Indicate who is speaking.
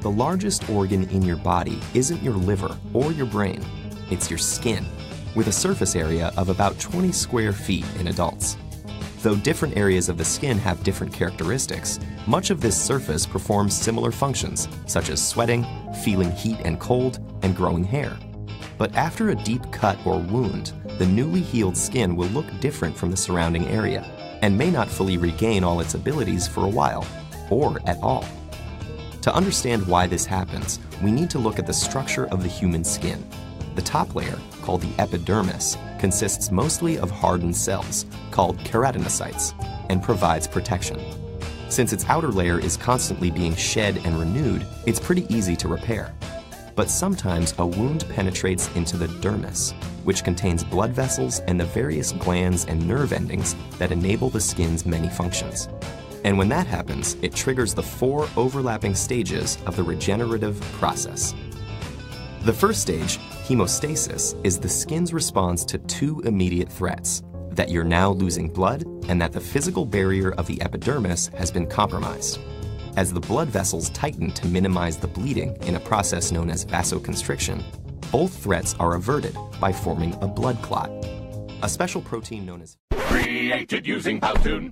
Speaker 1: the largest organ in your body isn't your liver or your brain, it's your skin, with a surface area of about 20 square feet in adults. Though different areas of the skin have different characteristics, much of this surface performs similar functions, such as sweating, feeling heat and cold, and growing hair. But after a deep cut or wound, the newly healed skin will look different from the surrounding area and may not fully regain all its abilities for a while, or at all. To understand why this happens, we need to look at the structure of the human skin. The top layer, called the epidermis, consists mostly of hardened cells, called keratinocytes, and provides protection. Since its outer layer is constantly being shed and renewed, it's pretty easy to repair. But sometimes a wound penetrates into the dermis, which contains blood vessels and the various glands and nerve endings that enable the skin's many functions. And when that happens, it triggers the 4 overlapping stages of the regenerative process. The first stage, hemostasis, is the skin's response to 2 immediate threats: that you're now losing blood and that the physical barrier of the epidermis has been compromised. As the blood vessels tighten to minimize the bleeding in a process known as vasoconstriction, both threats are averted by forming a blood clot. A special protein known as
Speaker 2: created using Powtoon.